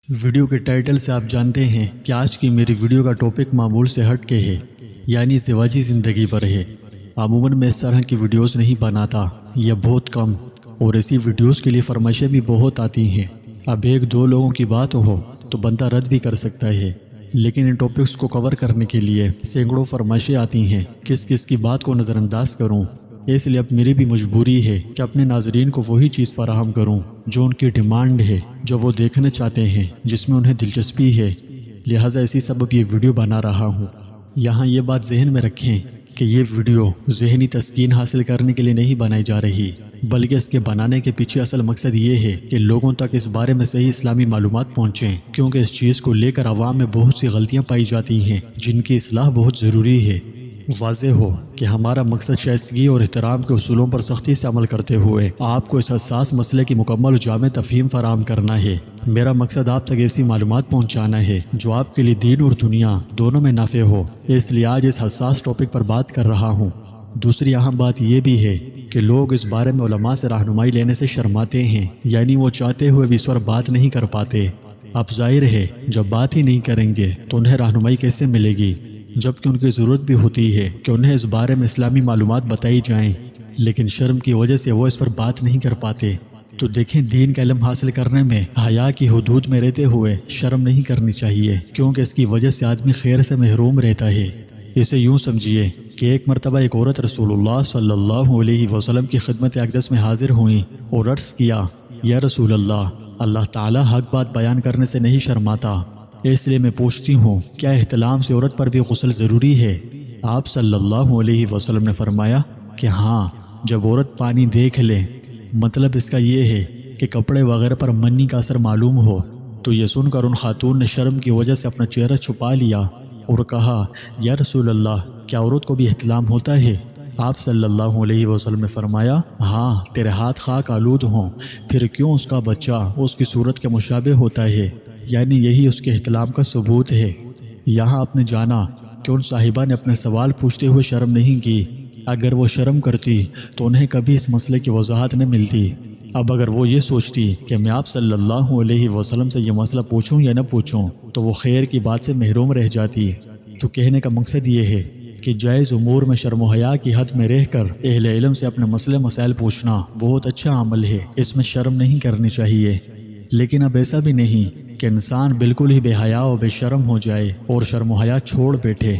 Video کے title سے آپ جانتے ہیں کہ آج کی میری ویڈیو کا ٹاپک معمول سے ہٹ کے ہے، یعنی ازدواجی زندگی پر ہے۔ عموماً میں اس طرح کی ویڈیوز نہیں بناتا یا بہت کم، اور ایسی ویڈیوز کے لیے فرمائشیں بھی بہت آتی ہیں۔ اب ایک دو لوگوں کی بات ہو تو بندہ رد بھی کر سکتا ہے، لیکن ان ٹاپکس کو کور کرنے کے لیے سینکڑوں فرمائشیں آتی ہیں، کس کس کی بات کو نظر انداز کروں۔ اس لیے اب میری بھی مجبوری ہے کہ اپنے ناظرین کو وہی چیز فراہم کروں جو ان کی ڈیمانڈ ہے، جو وہ دیکھنا چاہتے ہیں، جس میں انہیں دلچسپی ہے۔ لہٰذا اسی سبب یہ ویڈیو بنا رہا ہوں۔ یہاں یہ بات ذہن میں رکھیں کہ یہ ویڈیو ذہنی تسکین حاصل کرنے کے لیے نہیں بنائی جا رہی، بلکہ اس کے بنانے کے پیچھے اصل مقصد یہ ہے کہ لوگوں تک اس بارے میں صحیح اسلامی معلومات پہنچیں، کیونکہ اس چیز کو لے کر عوام میں بہت سی غلطیاں پائی جاتی ہیں جن کی اصلاح بہت ضروری ہے۔ واضح ہو کہ ہمارا مقصد شائستگی اور احترام کے اصولوں پر سختی سے عمل کرتے ہوئے آپ کو اس حساس مسئلے کی مکمل و جامع تفہیم فراہم کرنا ہے۔ میرا مقصد آپ تک ایسی معلومات پہنچانا ہے جو آپ کے لیے دین اور دنیا دونوں میں نافع ہو، اس لیے آج اس حساس ٹاپک پر بات کر رہا ہوں۔ دوسری اہم بات یہ بھی ہے کہ لوگ اس بارے میں علماء سے رہنمائی لینے سے شرماتے ہیں، یعنی وہ چاہتے ہوئے بھی اس پر بات نہیں کر پاتے۔ اب ظاہر ہے جب بات ہی نہیں کریں گے تو انہیں رہنمائی کیسے ملے گی، جبکہ ان کی ضرورت بھی ہوتی ہے کہ انہیں اس بارے میں اسلامی معلومات بتائی جائیں، لیکن شرم کی وجہ سے وہ اس پر بات نہیں کر پاتے۔ تو دیکھیں، دین کا علم حاصل کرنے میں حیا کی حدود میں رہتے ہوئے شرم نہیں کرنی چاہیے، کیونکہ اس کی وجہ سے آدمی خیر سے محروم رہتا ہے۔ اسے یوں سمجھیے کہ ایک مرتبہ ایک عورت رسول اللہ صلی اللہ علیہ وسلم کی خدمت اقدس میں حاضر ہوئیں اور عرض کیا، یا رسول اللہ، اللہ تعالیٰ حق بات بیان کرنے سے نہیں شرماتا، اس لیے میں پوچھتی ہوں کیا احتلام سے عورت پر بھی غسل ضروری ہے؟ آپ صلی اللہ علیہ وسلم نے فرمایا کہ ہاں، جب عورت پانی دیکھ لے، مطلب اس کا یہ ہے کہ کپڑے وغیرہ پر منی کا اثر معلوم ہو۔ تو یہ سن کر ان خاتون نے شرم کی وجہ سے اپنا چہرہ چھپا لیا اور کہا، یا رسول اللہ، کیا عورت کو بھی احتلام ہوتا ہے؟ آپ صلی اللہ علیہ وسلم نے فرمایا، ہاں، تیرے ہاتھ خاک آلود ہوں، پھر کیوں اس کا بچہ اس کی صورت کے مشابہ ہوتا ہے، یعنی یہی اس کے احتلام کا ثبوت ہے۔ یہاں آپ نے جانا کہ ان صاحبہ نے اپنے سوال پوچھتے ہوئے شرم نہیں کی۔ اگر وہ شرم کرتی تو انہیں کبھی اس مسئلے کی وضاحت نہ ملتی۔ اب اگر وہ یہ سوچتی کہ میں آپ صلی اللہ علیہ وسلم سے یہ مسئلہ پوچھوں یا نہ پوچھوں تو وہ خیر کی بات سے محروم رہ جاتی۔ تو کہنے کا مقصد یہ ہے کہ جائز امور میں شرم و حیا کی حد میں رہ کر اہل علم سے اپنے مسئلے مسائل پوچھنا بہت اچھا عمل ہے، اس میں شرم نہیں کرنی چاہیے۔ لیکن اب ایسا بھی نہیں کہ انسان بالکل ہی بے حیا و بے شرم ہو جائے اور شرم و حیا چھوڑ بیٹھے۔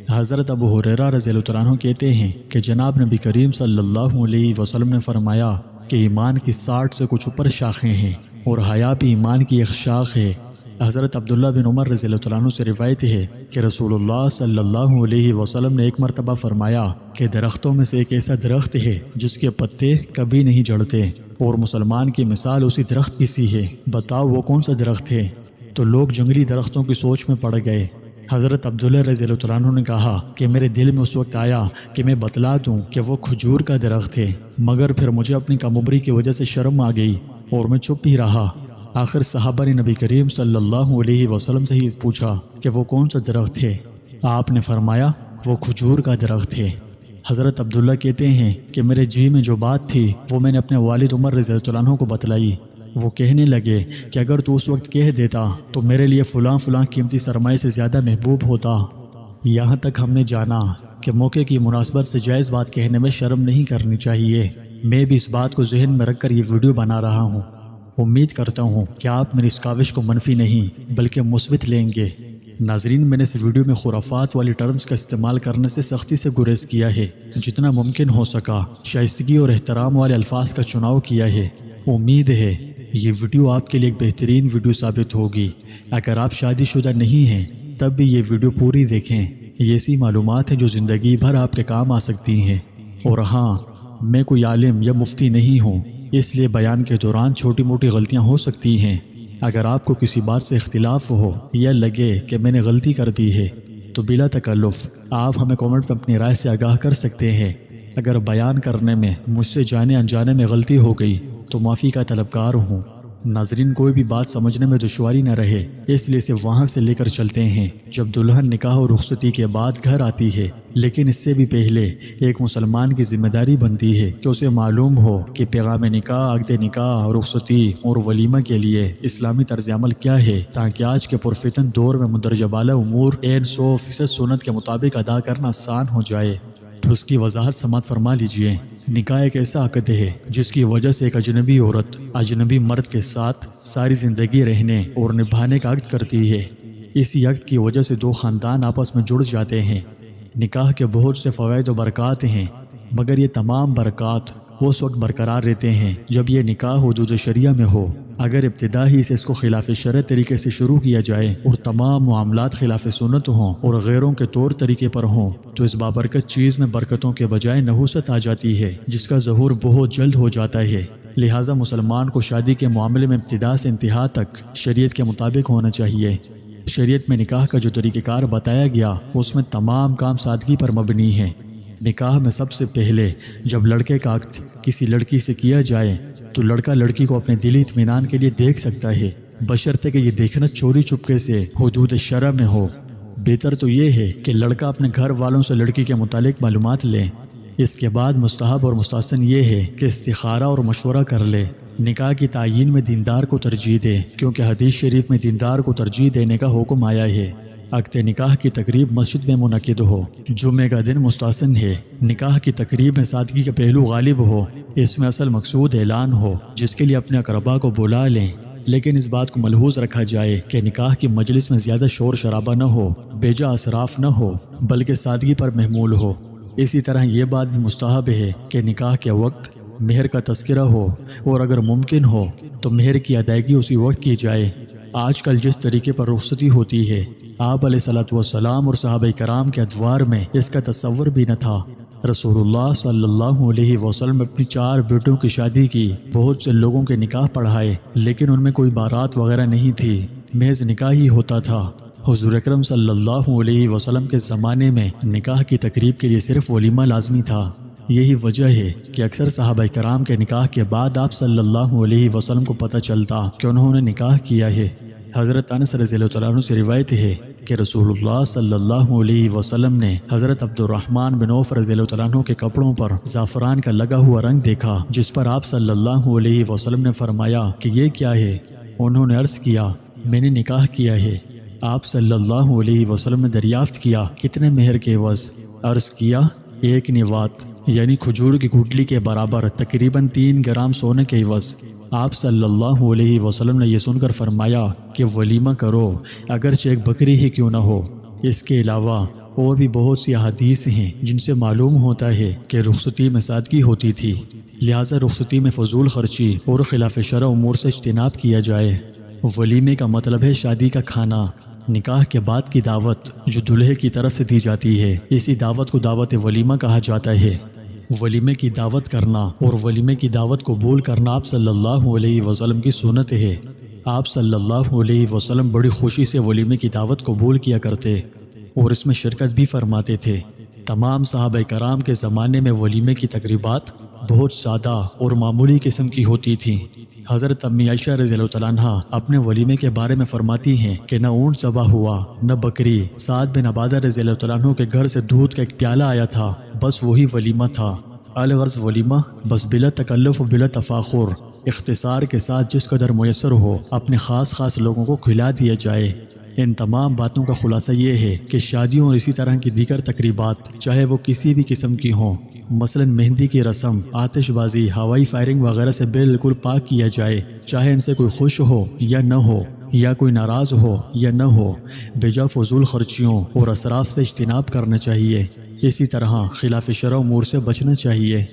حضرت ابو ہریرہ رضی اللہ عنہ کہتے ہیں کہ جناب نبی کریم صلی اللہ علیہ وسلم نے فرمایا کہ ایمان کی 60 سے کچھ اوپر شاخیں ہیں اور حیا بھی ایمان کی ایک شاخ ہے۔ حضرت عبداللہ بن عمر رضی اللہ عنہ سے روایت ہے کہ رسول اللہ صلی اللہ علیہ وسلم نے ایک مرتبہ فرمایا کہ درختوں میں سے ایک ایسا درخت ہے جس کے پتے کبھی نہیں جھڑتے، اور مسلمان کی مثال اسی درخت کی سی ہے، بتاؤ وہ کون سا درخت ہے؟ تو لوگ جنگلی درختوں کی سوچ میں پڑ گئے۔ حضرت عبداللہ رضی اللہ عنہ نے کہا کہ میرے دل میں اس وقت آیا کہ میں بتلا دوں کہ وہ کھجور کا درخت ہے، مگر پھر مجھے اپنی کم عمری کی وجہ سے شرم آ گئی اور میں چپ ہی رہا۔ آخر صحابہ نے نبی کریم صلی اللہ علیہ وسلم سے ہی پوچھا کہ وہ کون سا درخت ہے؟ آپ نے فرمایا وہ کھجور کا درخت ہے۔ حضرت عبداللہ کہتے ہیں کہ میرے جی میں جو بات تھی وہ میں نے اپنے والد عمر رضی اللہ عنہ کو بتلائی۔ وہ کہنے لگے کہ اگر تو اس وقت کہہ دیتا تو میرے لیے فلاں فلاں قیمتی سرمایے سے زیادہ محبوب ہوتا۔ یہاں تک ہم نے جانا کہ موقع کی مناسبت سے جائز بات کہنے میں شرم نہیں کرنی چاہیے۔ میں بھی اس بات کو ذہن میں رکھ کر یہ ویڈیو بنا رہا ہوں۔ امید کرتا ہوں کہ آپ میری اس کاوش کو منفی نہیں بلکہ مثبت لیں گے۔ ناظرین، میں نے اس ویڈیو میں خرافات والی ٹرمز کا استعمال کرنے سے سختی سے گریز کیا ہے، جتنا ممکن ہو سکا شائستگی اور احترام والے الفاظ کا چناؤ کیا ہے۔ امید ہے یہ ویڈیو آپ کے لیے ایک بہترین ویڈیو ثابت ہوگی۔ اگر آپ شادی شدہ نہیں ہیں تب بھی یہ ویڈیو پوری دیکھیں، یہ ایسی معلومات ہیں جو زندگی بھر آپ کے کام آ سکتی ہیں۔ اور ہاں، میں کوئی عالم یا مفتی نہیں ہوں، اس لیے بیان کے دوران چھوٹی موٹی غلطیاں ہو سکتی ہیں۔ اگر آپ کو کسی بات سے اختلاف ہو یا لگے کہ میں نے غلطی کر دی ہے تو بلا تکلف آپ ہمیں کامنٹ میں اپنی رائے سے آگاہ کر سکتے ہیں۔ اگر بیان کرنے میں مجھ سے جانے انجانے میں غلطی ہو گئی تو معافی کا طلبگار ہوں۔ ناظرین کوئی بھی بات سمجھنے میں دشواری نہ رہے اس لیے اسے وہاں سے لے کر چلتے ہیں جب دلہن نکاح اور رخصتی کے بعد گھر آتی ہے، لیکن اس سے بھی پہلے ایک مسلمان کی ذمہ داری بنتی ہے کہ اسے معلوم ہو کہ پیغام نکاح، عقد نکاح، رخصتی اور ولیمہ کے لیے اسلامی طرز عمل کیا ہے، تاکہ آج کے پرفتن دور میں مندرجہ بالا امور 100% سنت کے مطابق ادا کرنا آسان ہو جائے۔ تو اس کی وضاحت سماعت فرما لیجئے۔ نکاح ایک ایسا عقد ہے جس کی وجہ سے ایک اجنبی عورت اجنبی مرد کے ساتھ ساری زندگی رہنے اور نبھانے کا عقد کرتی ہے۔ اسی عقد کی وجہ سے دو خاندان آپس میں جڑ جاتے ہیں۔ نکاح کے بہت سے فوائد و برکات ہیں، مگر یہ تمام برکات اس وقت برقرار رہتے ہیں جب یہ نکاح حدود شریعہ میں ہو۔ اگر ابتدا ہی سے اس کو خلاف شرع طریقے سے شروع کیا جائے اور تمام معاملات خلاف سنت ہوں اور غیروں کے طور طریقے پر ہوں تو اس بابرکت چیز میں برکتوں کے بجائے نحوست آ جاتی ہے، جس کا ظہور بہت جلد ہو جاتا ہے۔ لہٰذا مسلمان کو شادی کے معاملے میں ابتدا سے انتہا تک شریعت کے مطابق ہونا چاہیے۔ شریعت میں نکاح کا جو طریقہ کار بتایا گیا اس میں تمام کام سادگی پر مبنی ہے۔ نکاح میں سب سے پہلے جب لڑکے کا عقد کسی لڑکی سے کیا جائے تو لڑکا لڑکی کو اپنے دلی اطمینان کے لیے دیکھ سکتا ہے، بشرطے کہ یہ دیکھنا چوری چپکے سے حدود شرع میں ہو۔ بہتر تو یہ ہے کہ لڑکا اپنے گھر والوں سے لڑکی کے متعلق معلومات لے۔ اس کے بعد مستحب اور مستحسن یہ ہے کہ استخارہ اور مشورہ کر لے۔ نکاح کی تعیین میں دیندار کو ترجیح دے، کیونکہ حدیث شریف میں دیندار کو ترجیح دینے کا حکم آیا ہے۔ عقد نکاح کی تقریب مسجد میں منعقد ہو۔ جمعہ کا دن مستحسن ہے۔ نکاح کی تقریب میں سادگی کا پہلو غالب ہو۔ اس میں اصل مقصود اعلان ہو، جس کے لیے اپنے اقربا کو بلا لیں، لیکن اس بات کو ملحوظ رکھا جائے کہ نکاح کی مجلس میں زیادہ شور شرابہ نہ ہو، بیجا اسراف نہ ہو، بلکہ سادگی پر محمول ہو۔ اسی طرح یہ بات بھی مستحب ہے کہ نکاح کے وقت مہر کا تذکرہ ہو، اور اگر ممکن ہو تو مہر کی ادائیگی اسی وقت کی جائے۔ آج کل جس طریقے پر رخصتی ہوتی ہے، آپ علیہ السلام اور صحابہ کرام کے ادوار میں اس کا تصور بھی نہ تھا۔ رسول اللہ صلی اللہ علیہ وسلم اپنی 4 بیٹوں کی شادی کی، بہت سے لوگوں کے نکاح پڑھائے، لیکن ان میں کوئی بارات وغیرہ نہیں تھی، محض نکاح ہی ہوتا تھا۔ حضور اکرم صلی اللہ علیہ وسلم کے زمانے میں نکاح کی تقریب کے لیے صرف ولیمہ لازمی تھا۔ یہی وجہ ہے کہ اکثر صحابہ کرام کے نکاح کے بعد آپ صلی اللہ علیہ وسلم کو پتہ چلتا کہ انہوں نے نکاح کیا ہے۔ حضرت انس رضی اللہ عنہ سے روایت ہے کہ رسول اللہ صلی اللہ علیہ وسلم نے حضرت عبد الرحمن بن عوف رضی اللہ عنہ کے کپڑوں پر زعفران کا لگا ہوا رنگ دیکھا، جس پر آپ صلی اللہ علیہ وسلم نے فرمایا کہ یہ کیا ہے؟ انہوں نے عرض کیا، میں نے نکاح کیا ہے۔ آپ صلی اللہ علیہ وسلم نے دریافت کیا، کتنے مہر کے عوض؟ عرض کیا، 1 نوات یعنی کھجور کی گٹلی کے برابر، تقریباً 3 گرام سونے کے عوض۔ آپ صلی اللہ علیہ وسلم نے یہ سن کر فرمایا کہ ولیمہ کرو، اگرچہ ایک بکری ہی کیوں نہ ہو۔ اس کے علاوہ اور بھی بہت سی احادیث ہیں جن سے معلوم ہوتا ہے کہ رخصتی میں سادگی ہوتی تھی، لہٰذا رخصتی میں فضول خرچی اور خلاف شرع امور سے اجتناب کیا جائے۔ ولیمے کا مطلب ہے شادی کا کھانا، نکاح کے بعد کی دعوت جو دلہے کی طرف سے دی جاتی ہے، اسی دعوت کو دعوت ولیمہ کہا جاتا ہے۔ ولیمے کی دعوت کرنا اور ولیمے کی دعوت قبول کرنا آپ صلی اللہ علیہ وسلم کی سنت ہے۔ آپ صلی اللہ علیہ وسلم بڑی خوشی سے ولیمے کی دعوت قبول کیا کرتے اور اس میں شرکت بھی فرماتے تھے۔ تمام صحابہ کرام کے زمانے میں ولیمے کی تقریبات بہت سادہ اور معمولی قسم کی ہوتی تھیں۔ حضرت امی عائشہ رضی اللہ عنہ اپنے ولیمے کے بارے میں فرماتی ہیں کہ نہ اونٹ ذبح ہوا نہ بکری، سعد بن عبادہ رضی اللہ عنہ کے گھر سے دودھ کا ایک پیالہ آیا تھا، بس وہی ولیمہ تھا۔ الغرض ولیمہ بس بلا تکلف و بلا تفاخر، اختصار کے ساتھ جس قدر میسر ہو اپنے خاص لوگوں کو کھلا دیا جائے۔ ان تمام باتوں کا خلاصہ یہ ہے کہ شادیوں اور اسی طرح کی دیگر تقریبات چاہے وہ کسی بھی قسم کی ہوں، مثلا مہندی کی رسم، آتش بازی، ہوائی فائرنگ وغیرہ سے بالکل پاک کیا جائے، چاہے ان سے کوئی خوش ہو یا نہ ہو، یا کوئی ناراض ہو یا نہ ہو، بجا فضول خرچیوں اور اسراف سے اجتناب کرنا چاہیے۔ اسی طرح خلاف شرع امور سے بچنا چاہیے۔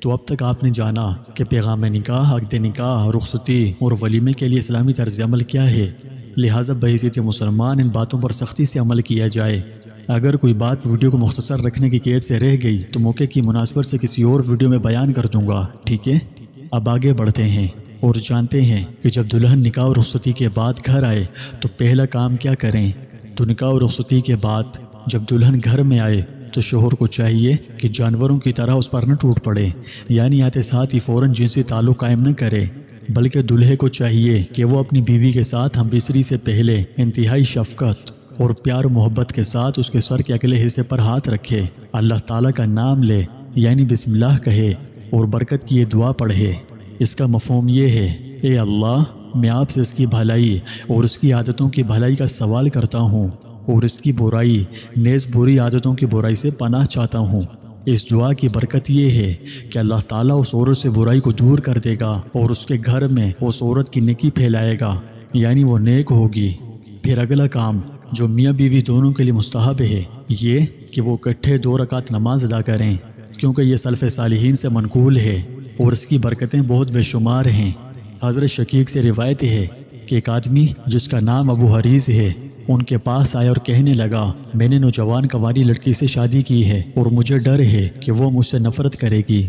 تو اب تک آپ نے جانا کہ پیغام نکاح، عقد نکاح، رخصتی اور ولیمے کے لیے اسلامی طرز عمل کیا ہے، لہٰذا بحیثیت مسلمان ان باتوں پر سختی سے عمل کیا جائے۔ اگر کوئی بات ویڈیو کو مختصر رکھنے کی قید سے رہ گئی تو موقع کی مناسبت سے کسی اور ویڈیو میں بیان کر دوں گا، ٹھیک ہے؟ اب آگے بڑھتے ہیں اور جانتے ہیں کہ جب دلہن نکاح اور رخصتی کے بعد گھر آئے تو پہلا کام کیا کریں۔ تو نکاح اور رخصتی کے بعد جب دلہن گھر میں آئے تو شوہر کو چاہیے کہ جانوروں کی طرح اس پر نہ ٹوٹ پڑے، یعنی آتے ساتھ ہی فوراً جنسی تعلق قائم نہ کرے، بلکہ دلہے کو چاہیے کہ وہ اپنی بیوی کے ساتھ ہم بستری سے پہلے انتہائی شفقت اور پیار و محبت کے ساتھ اس کے سر کے اگلے حصے پر ہاتھ رکھے، اللہ تعالیٰ کا نام لے یعنی بسم اللہ کہے اور برکت کی یہ دعا پڑھے۔ اس کا مفہوم یہ ہے، اے اللہ، میں آپ سے اس کی بھلائی اور اس کی عادتوں کی بھلائی کا سوال کرتا ہوں اور اس کی برائی نیز بری عادتوں کی برائی سے پناہ چاہتا ہوں۔ اس دعا کی برکت یہ ہے کہ اللہ تعالیٰ اس عورت سے برائی کو دور کر دے گا اور اس کے گھر میں اس عورت کی نیکی پھیلائے گا، یعنی وہ نیک ہوگی۔ پھر اگلا کام جو میاں بیوی دونوں کے لیے مستحب ہے یہ کہ وہ اکٹھے 2 رکعت نماز ادا کریں، کیونکہ یہ سلف صالحین سے منقول ہے اور اس کی برکتیں بہت بے شمار ہیں۔ حضرت شقیق سے روایت ہے کہ ایک آدمی جس کا نام ابو حریز ہے ان کے پاس آیا اور کہنے لگا، میں نے نوجوان کنواری لڑکی سے شادی کی ہے اور مجھے ڈر ہے کہ وہ مجھ سے نفرت کرے گی۔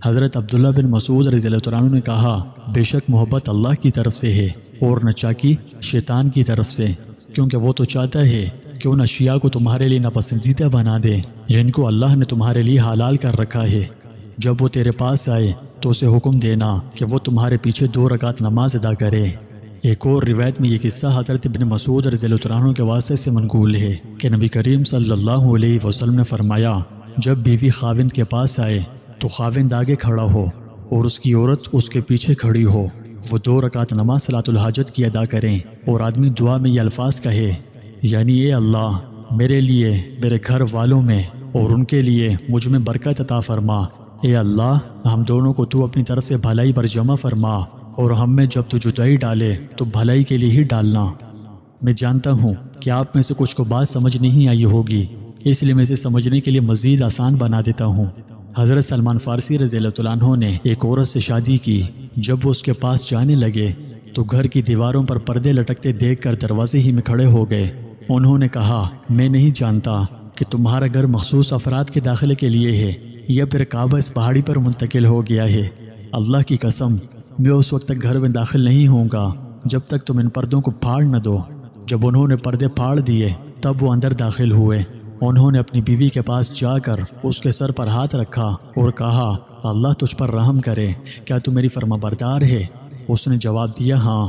حضرت عبداللہ بن مسعود رضی اللہ عنہ نے کہا، بے شک محبت اللہ کی طرف سے ہے اور نچاکی شیطان کی طرف سے، کیونکہ وہ تو چاہتا ہے کہ ان اشیاء کو تمہارے لیے ناپسندیدہ بنا دے جن کو اللہ نے تمہارے لیے حلال کر رکھا ہے۔ جب وہ تیرے پاس آئے تو اسے حکم دینا کہ وہ تمہارے پیچھے 2 رکعت نماز ادا کرے۔ ایک اور روایت میں یہ قصہ حضرت ابن مسعود رضی اللہ عنہ کے واسطے سے منقول ہے کہ نبی کریم صلی اللہ علیہ وسلم نے فرمایا، جب بیوی خاوند کے پاس آئے تو خاوند آگے کھڑا ہو اور اس کی عورت اس کے پیچھے کھڑی ہو، وہ 2 رکعت نماز صلاۃ الحاجت کی ادا کریں اور آدمی دعا میں یہ الفاظ کہے، یعنی اے اللہ، میرے لیے، میرے گھر والوں میں اور ان کے لیے مجھ میں برکت عطا فرما۔ اے اللہ، ہم دونوں کو تو اپنی طرف سے بھلائی پر جمع فرما اور ہم میں جب تو جدائی ڈالے تو بھلائی کے لیے ہی ڈالنا۔ میں جانتا ہوں کہ آپ میں سے کچھ کو بات سمجھ نہیں آئی ہوگی، اس لیے میں اسے سمجھنے کے لیے مزید آسان بنا دیتا ہوں۔ حضرت سلمان فارسی رضی اللہ عنہ نے ایک عورت سے شادی کی۔ جب وہ اس کے پاس جانے لگے تو گھر کی دیواروں پر پردے لٹکتے دیکھ کر دروازے ہی میں کھڑے ہو گئے۔ انہوں نے کہا، میں نہیں جانتا کہ تمہارا گھر مخصوص افراد کے داخلے کے لیے ہے یا پھر کعبہ اس پہاڑی پر منتقل ہو گیا ہے۔ اللہ کی قسم، میں اس وقت تک گھر میں داخل نہیں ہوں گا جب تک تم ان پردوں کو پھاڑ نہ دو۔ جب انہوں نے پردے پھاڑ دیے تب وہ اندر داخل ہوئے۔ انہوں نے اپنی بیوی کے پاس جا کر اس کے سر پر ہاتھ رکھا اور کہا، اللہ تجھ پر رحم کرے، کیا تو میری فرما بردار ہے؟ اس نے جواب دیا، ہاں۔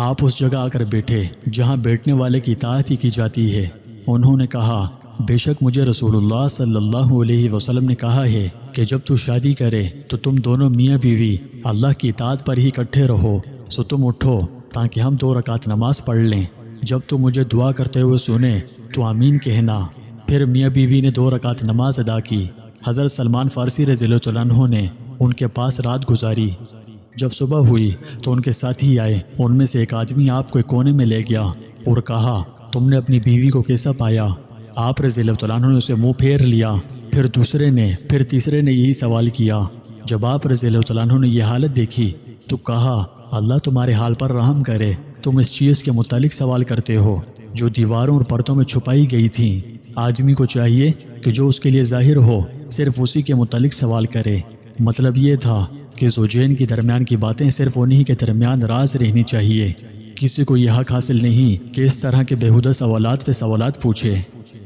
آپ اس جگہ آ کر بیٹھے جہاں بیٹھنے والے کی اطاعت ہی کی جاتی ہے۔ انہوں نے کہا، بے شک مجھے رسول اللہ صلی اللہ علیہ وسلم نے کہا ہے کہ جب تو شادی کرے تو تم دونوں میاں بیوی اللہ کی اطاعت پر ہی اکٹھے رہو، سو تم اٹھو تاکہ ہم 2 رکعت نماز پڑھ لیں۔ جب تو مجھے دعا کرتے ہوئے سنے تو آمین کہنا۔ پھر میاں بیوی نے 2 رکعت نماز ادا کی۔ حضرت سلمان فارسی رضی اللہ عنہ نے ان کے پاس رات گزاری۔ جب صبح ہوئی تو ان کے ساتھی آئے، ان میں سے ایک آدمی آپ کو ایک کونے میں لے گیا اور کہا، تم نے اپنی بیوی کو کیسا پایا؟ آپ رضی اللہ عنہ نے اسے منہ پھیر لیا۔ پھر دوسرے نے، پھر تیسرے نے یہی سوال کیا۔ جب آپ رضی اللہ عنہ نے یہ حالت دیکھی تو کہا، اللہ تمہارے حال پر رحم کرے، تم اس چیز کے متعلق سوال کرتے ہو جو دیواروں اور پردوں میں چھپائی گئی تھی۔ آدمی کو چاہیے کہ جو اس کے لیے ظاہر ہو صرف اسی کے متعلق سوال کرے۔ مطلب یہ تھا کہ زوجین کے درمیان کی باتیں صرف انہی کے درمیان راز رہنی چاہیے۔ کسی کو یہ حق حاصل نہیں کہ اس طرح کے بیہودہ سوالات پہ سوالات پوچھے۔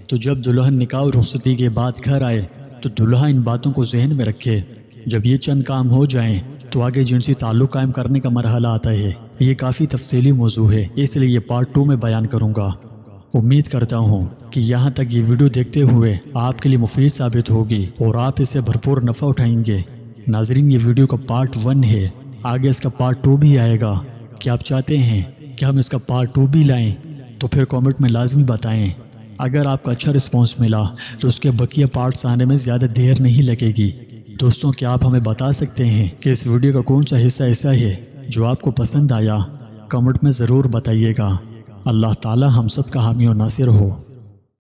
تو جب دلہن نکاح اور رخصتی کے بعد گھر آئے تو دلہا ان باتوں کو ذہن میں رکھے۔ جب یہ چند کام ہو جائیں تو آگے جنسی تعلق قائم کرنے کا مرحلہ آتا ہے۔ یہ کافی تفصیلی موضوع ہے، اس لیے یہ پارٹ 2 میں بیان کروں گا۔ امید کرتا ہوں کہ یہاں تک یہ ویڈیو دیکھتے ہوئے آپ کے لیے مفید ثابت ہوگی اور آپ اس سے بھرپور نفع اٹھائیں گے۔ ناظرین، یہ ویڈیو کا پارٹ 1 ہے، آگے اس کا پارٹ 2 بھی آئے گا۔ کیا آپ چاہتے ہیں کہ ہم اس کا پارٹ 2 بھی لائیں؟ تو پھر کامنٹ میں لازمی بتائیں۔ اگر آپ کا اچھا رسپانس ملا تو اس کے بقیہ پارٹس آنے میں زیادہ دیر نہیں لگے گی۔ دوستوں، کیا آپ ہمیں بتا سکتے ہیں کہ اس ویڈیو کا کون سا حصہ ایسا ہے جو آپ کو پسند آیا؟ کمنٹ میں ضرور بتائیے گا۔ اللہ تعالی ہم سب کا حامی و ناصر ہو۔